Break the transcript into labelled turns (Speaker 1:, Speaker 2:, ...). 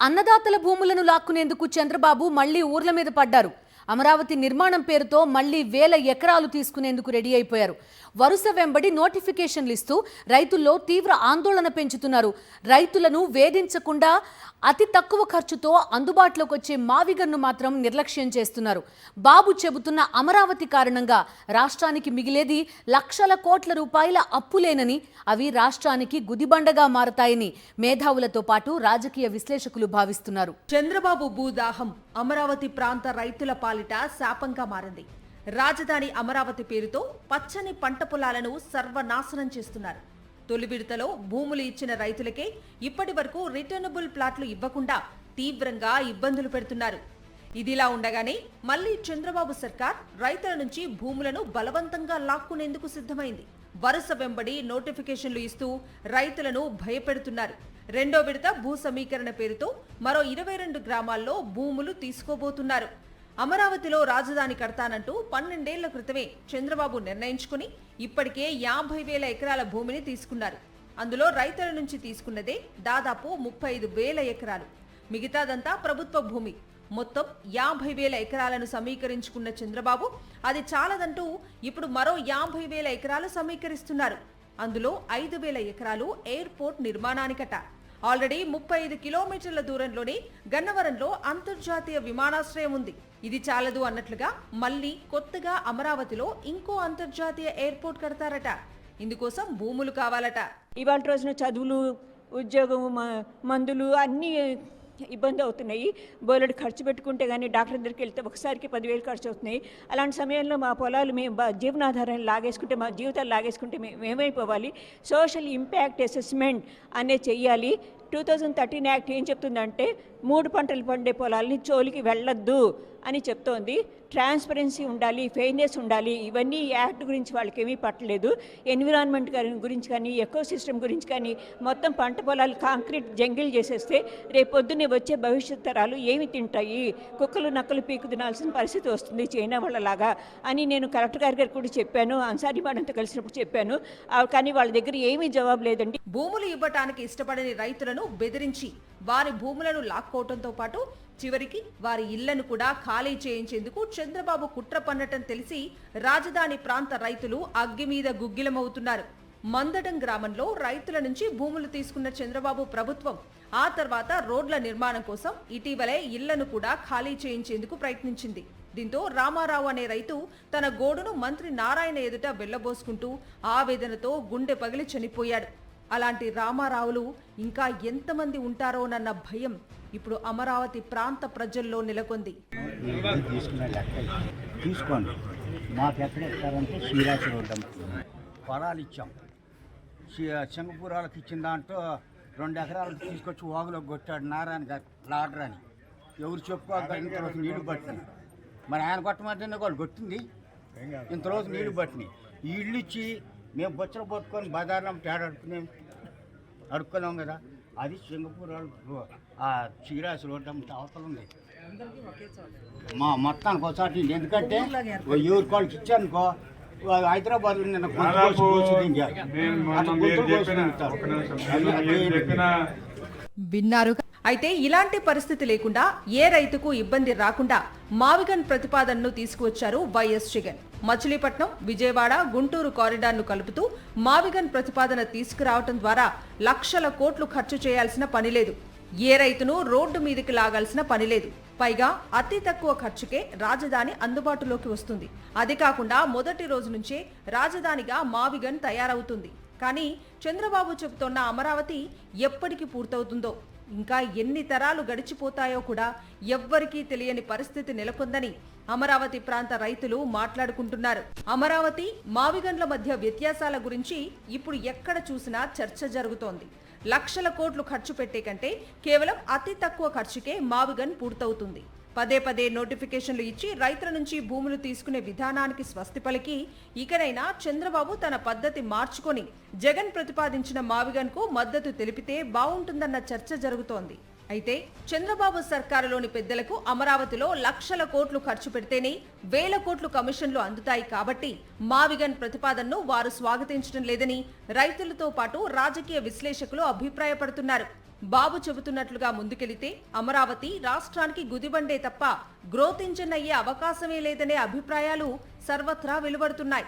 Speaker 1: అన్నదాతల భూములను లాక్కునేందుకు చంద్రబాబు మళ్లీ ఊర్ల మీద పడ్డారు. అమరావతి నిర్మాణం పేరుతో మళ్లీ వేల ఎకరాలు తీసుకునేందుకు రెడీ అయిపోయారు. వరుస వెంబడి నోటిఫికేషన్లు ఇస్తూ రైతుల్లో తీవ్ర ఆందోళన పెంచుతున్నారు. రైతులను వేధించకుండా అతి తక్కువ ఖర్చుతో అందుబాటులోకి వచ్చే మావిగన్ను మాత్రం నిర్లక్ష్యం చేస్తున్నారు. బాబు చెబుతున్న అమరావతి కారణంగా రాష్ట్రానికి మిగిలేది లక్షల కోట్ల రూపాయల అప్పులేనని, అవి రాష్ట్రానికి గుదిబండగా మారతాయని మేధావులతో పాటు రాజకీయ విశ్లేషకులు భావిస్తున్నారు.
Speaker 2: చంద్రబాబు భూదాహం అమరావతి ప్రాంత రైతుల పాలిట శాపంగా మారింది. రాజధాని అమరావతి పేరుతో పచ్చని పంట పొలాలను సర్వనాశనం చేస్తున్నారు. తొలి విడతలో భూములు ఇచ్చిన రైతులకే ఇప్పటి వరకు రిటర్నబుల్ ప్లాట్లు ఇవ్వకుండా తీవ్రంగా ఇబ్బందులు పెడుతున్నారు. ఇదిలా ఉండగానే మళ్లీ చంద్రబాబు సర్కార్ రైతుల నుంచి భూములను బలవంతంగా లాక్కునేందుకు సిద్ధమైంది. వరుస వెంబడి నోటిఫికేషన్లు ఇస్తూ రైతులను భయపెడుతున్నారు. రెండో విడత భూ సమీకరణ పేరుతో మరో 22 గ్రామాల్లో భూములు తీసుకోబోతున్నారు. అమరావతిలో రాజధాని కడతానంటూ 12 ఏళ్ల క్రితమే చంద్రబాబు నిర్ణయించుకుని ఇప్పటికే 50,000 ఎకరాల భూమిని తీసుకున్నారు. అందులో రైతుల నుంచి తీసుకున్నదే దాదాపు 35,000 ఎకరాలు. మిగతాదంతా ప్రభుత్వ భూమి. మొత్తం 50,000 ఎకరాలను సమీకరించుకున్న చంద్రబాబు అది చాలదంటూ ఇప్పుడు మరో 50,000 ఎకరాలు సమీకరిస్తున్నారు. అందులో 5,000 ఎకరాలు ఎయిర్పోర్ట్ నిర్మాణానికట. ఆల్రెడీ 35 కిలోమీటర్ల దూరంలోనే గన్నవరంలో అంతర్జాతీయ విమానాశ్రయం ఉంది. ఇది చాలదు అన్నట్లుగా మళ్లీ కొత్తగా అమరావతిలో ఇంకో అంతర్జాతీయ ఎయిర్పోర్ట్ కడతారట. ఇందుకోసం భూములు కావాలట.
Speaker 3: ఇవాళ రోజున చదువులు, ఉద్యోగం, మందులు అన్నీ ఇబ్బంది అవుతున్నాయి. బోలెడు ఖర్చు పెట్టుకుంటే కానీ డాక్టర్ దగ్గరికి వెళ్తే ఒకసారికి 10,000 ఖర్చు అవుతున్నాయి. అలాంటి సమయంలో మా పొలాలు మేము జీవనాధారాన్ని లాగేసుకుంటే, మా జీవితాలు లాగేసుకుంటే మేమైపోవాలి. సోషల్ ఇంపాక్ట్ అసెస్మెంట్ అనేది చెయ్యాలి. 2013 యాక్ట్ ఏం చెప్తుందంటే 3 పంటలు పండే పొలాలని జోలికి వెళ్ళొద్దు అని చెప్తోంది. ట్రాన్స్పరెన్సీ ఉండాలి, ఫెయిర్నెస్ ఉండాలి. ఇవన్నీ ఈ యాక్ట్ గురించి వాళ్ళకి ఏమీ పట్టలేదు. ఎన్విరాన్మెంట్ గురించి కానీ, ఎకో సిస్టమ్ గురించి కానీ మొత్తం పంట పొలాలు కాంక్రీట్ జంగిల్ చేసేస్తే రేపొద్దునే వచ్చే భవిష్యత్ తరాలు ఏమి తింటాయి? కుక్కలు నక్కలు పీకు తినాల్సిన పరిస్థితి వస్తుంది చైనా వాళ్ళలాగా అని నేను కలెక్టర్ గారికి కూడా చెప్పాను. అన్సారీ వాళ్ళంతా కలిసినప్పుడు చెప్పాను. కానీ వాళ్ళ దగ్గర ఏమీ జవాబు లేదండి.
Speaker 2: భూములు ఇవ్వటానికి ఇష్టపడని రైతులను బెదిరించి వారి భూములను లాక్కోవడంతో పాటు చివరికి వారి ఇళ్లను కూడా ఖాళీ చేయించేందుకు చంద్రబాబు కుట్ర పన్నటం తెలిసి రాజధాని ప్రాంత రైతులు అగ్గి మీద గుగ్గిలమవుతున్నారు. మందడం గ్రామంలో రైతుల నుంచి భూములు తీసుకున్న చంద్రబాబు ప్రభుత్వం ఆ తర్వాత రోడ్ల నిర్మాణం కోసం ఇటీవలే ఇళ్లను కూడా ఖాళీ చేయించేందుకు ప్రయత్నించింది. దీంతో రామారావు అనే రైతు తన గోడును మంత్రి నారాయణ ఎదుట వెళ్లబోసుకుంటూ ఆవేదనతో గుండె పగిలి చనిపోయాడు. అలాంటి రామారావులు ఇంకా ఎంతమంది ఉంటారోనన్న భయం ఇప్పుడు అమరావతి ప్రాంత ప్రజల్లో నెలకొంది.
Speaker 4: తీసుకోండి, మాకు ఎక్కడ ఇస్తారంటే శ్రీరాశి రోడ్డు పొలాలు ఇచ్చాం. సింగపూరాలకు ఇచ్చిన దాంట్లో 2 ఎకరాలకు తీసుకొచ్చి వాగులోకి కొట్టాడు నారాయణ గారు లాడర్ అని. ఎవరు చెప్పుకోక ఇంతరోజు నీళ్లు పట్టినాయి. మరి ఆయన కొట్టమంటేనే వాళ్ళు కొట్టింది. ఇంతరోజు నీళ్లు పట్టినాయి. ఈ ఇల్లు ఇచ్చి మేము బొచ్చలు పట్టుకొని బజార్లో అడుక్కున్నాం కదా. అది సింగపూర్ ఆ శ్రీరాశి రోడ్డు అవతల ఉంది. మా మొత్తానికి ఒకసారి ఎందుకంటే ఎవరి కాళ్ళకి ఇచ్చానుకో హైదరాబాద్
Speaker 2: విన్నారు. అయితే ఇలాంటి పరిస్థితి లేకుండా ఏ రైతుకు ఇబ్బంది రాకుండా మావిగన్ ప్రతిపాదనను తీసుకువచ్చారు వైఎస్ జగన్. మచిలీపట్నం, విజయవాడ, గుంటూరు కారిడార్ను కలుపుతూ మావిగన్ ప్రతిపాదన తీసుకురావడం ద్వారా లక్షల కోట్లు ఖర్చు చేయాల్సిన పని లేదు. ఏ రైతును రోడ్డు మీదకి లాగాల్సిన పని లేదు. పైగా అతి తక్కువ ఖర్చుకే రాజధాని అందుబాటులోకి వస్తుంది. అది కాకుండా మొదటి రోజు నుంచే రాజధానిగా మావిగన్ తయారవుతుంది. కానీ చంద్రబాబు చెబుతోన్న అమరావతి ఎప్పటికి పూర్తవుతుందో, ఇంకా ఎన్ని తరాలు గడిచిపోతాయో కూడా ఎవ్వరికీ తెలియని పరిస్థితి నెలకొందని అమరావతి ప్రాంత రైతులు మాట్లాడుకుంటున్నారు. అమరావతి, మావిగన్ల మధ్య వ్యత్యాసాల గురించి ఇప్పుడు ఎక్కడ చూసినా చర్చ జరుగుతోంది. లక్షల కోట్లు ఖర్చు పెట్టే కంటే కేవలం అతి తక్కువ ఖర్చుకే మావిగన్ పూర్తవుతుంది. పదే నోటిఫికేషన్లు ఇచ్చి రైతుల నుంచి భూములు తీసుకునే విధానానికి స్వస్తి పలికి ఇకనైనా చంద్రబాబు తన పద్ధతి మార్చుకొని జగన్ ప్రతిపాదించిన మావిగన్ కు మద్దతు తెలిపితే బాగుంటుందన్న చర్చ జరుగుతోంది. అయితే చంద్రబాబు సర్కారులోని పెద్దలకు అమరావతిలో లక్షల కోట్లు ఖర్చు పెడితేనే వేల కోట్లు కమిషన్లు అందుతాయి. కాబట్టి మావిగన్ ప్రతిపాదనను వారు స్వాగతించడం లేదని రైతులతో పాటు రాజకీయ విశ్లేషకులు అభిప్రాయపడుతున్నారు. బాబు చెబుతున్నట్లుగా ముందుకెళితే అమరావతి రాష్ట్రానికి గుదిబండే తప్ప గ్రోత్ ఇంజిన్ అయ్యే అవకాశమే లేదనే అభిప్రాయాలు సర్వత్రా వెలువడుతున్నాయి.